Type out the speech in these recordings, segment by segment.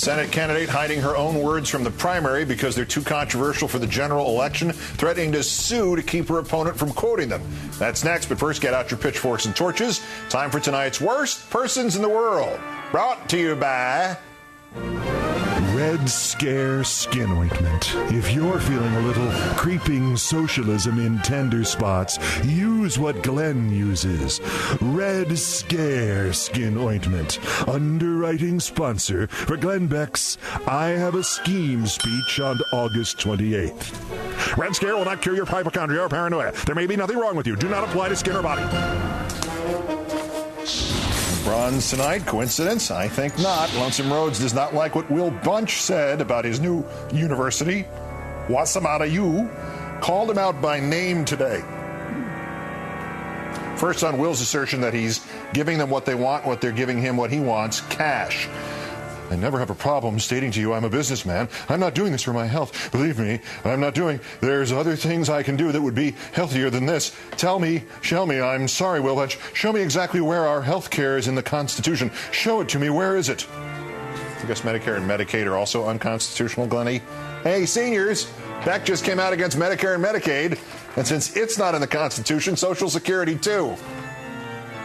Senate candidate hiding her own words from the primary because they're too controversial for the general election, threatening to sue to keep her opponent from quoting them. That's next, but first, get out your pitchforks and torches. Time for tonight's Worst Persons in the World. Brought to you by Red Scare Skin Ointment. If you're feeling a little creeping socialism in tender spots, use what Glenn uses. Red Scare Skin Ointment. Underwriting sponsor for Glenn Beck's I Have a Scheme speech on August 28th. Red Scare will not cure your hypochondria or paranoia. There may be nothing wrong with you. Do not apply to skin or body. Bronze tonight. Coincidence? I think not. Lonesome Rhodes does not like what Will Bunch said about his new university. What's the matter, you? Called him out by name today. First on Will's assertion that he's giving them what they want, what they're giving him what he wants, cash. I never have a problem stating to you I'm a businessman. I'm not doing this for my health. Believe me, I'm not doing. There's other things I can do that would be healthier than this. Tell me, show me. I'm sorry, Will Bunch. Show me exactly where our health care is in the Constitution. Show it to me. Where is it? I guess Medicare and Medicaid are also unconstitutional, Glenny. Hey, seniors, Beck just came out against Medicare and Medicaid. And since it's not in the Constitution, Social Security, too.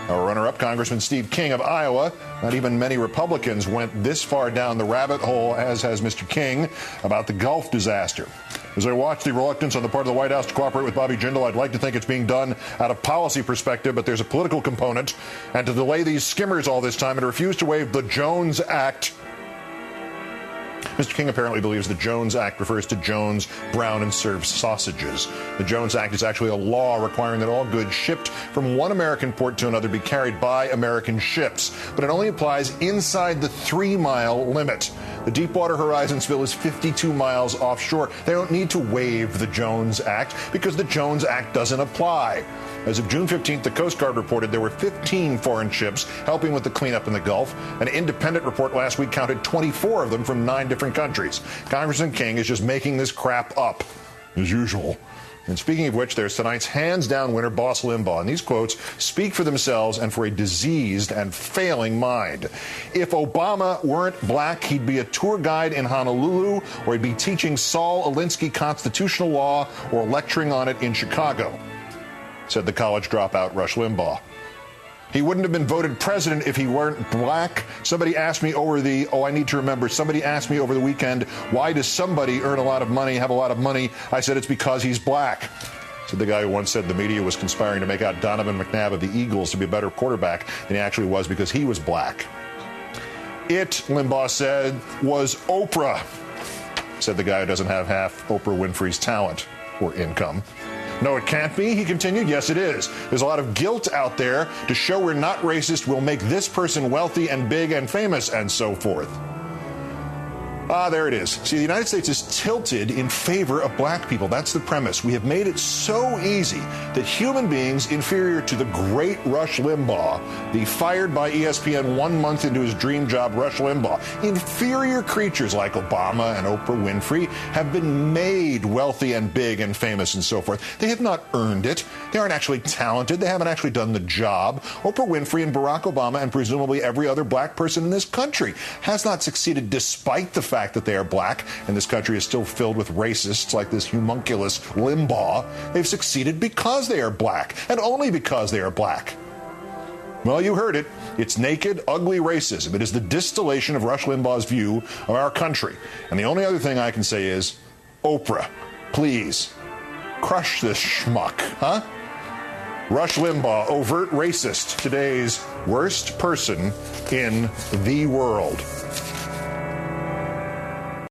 Our runner-up, Congressman Steve King of Iowa. Not even many Republicans went this far down the rabbit hole, as has Mr. King, about the Gulf disaster. As I watch the reluctance on the part of the White House to cooperate with Bobby Jindal, I'd like to think it's being done out of policy perspective, but there's a political component. And to delay these skimmers all this time and to refuse to waive the Jones Act. Mr. King apparently believes the Jones Act refers to Jones, Brown, and Served sausages. The Jones Act is actually a law requiring that all goods shipped from one American port to another be carried by American ships, but it only applies inside the 3-mile limit. The Deepwater Horizon spill is 52 miles offshore. They don't need to waive the Jones Act because the Jones Act doesn't apply. As of June 15th, the Coast Guard reported there were 15 foreign ships helping with the cleanup in the Gulf. An independent report last week counted 24 of them from 9 different countries. Congressman King is just making this crap up, as usual. And speaking of which, there's tonight's hands-down winner, Boss Limbaugh. And these quotes speak for themselves and for a diseased and failing mind. If Obama weren't black, he'd be a tour guide in Honolulu, or he'd be teaching Saul Alinsky constitutional law or lecturing on it in Chicago, said the college dropout Rush Limbaugh. He wouldn't have been voted president if he weren't black. Somebody asked me over the weekend, why does somebody earn a lot of money, have a lot of money? I said, it's because he's black. Said the guy who once said the media was conspiring to make out Donovan McNabb of the Eagles to be a better quarterback than he actually was because he was black. It, Limbaugh said, was Oprah, said the guy who doesn't have half Oprah Winfrey's talent or income. No, it can't be, he continued. Yes, it is. There's a lot of guilt out there to show we're not racist. We'll make this person wealthy and big and famous and so forth. There it is. See, the United States is tilted in favor of black people. That's the premise. We have made it so easy that human beings inferior to the great Rush Limbaugh, the fired by ESPN 1 month into his dream job Rush Limbaugh, inferior creatures like Obama and Oprah Winfrey have been made wealthy and big and famous and so forth. They have not earned it. They aren't actually talented. They haven't actually done the job. Oprah Winfrey and Barack Obama and presumably every other black person in this country has not succeeded despite the fact that they are black, and this country is still filled with racists like this homunculus Limbaugh. They've succeeded because they are black, and only because they are black. Well, you heard it. It's naked, ugly racism. It is the distillation of Rush Limbaugh's view of our country. And the only other thing I can say is, Oprah, please, crush this schmuck, huh? Rush Limbaugh, overt racist, today's worst person in the world.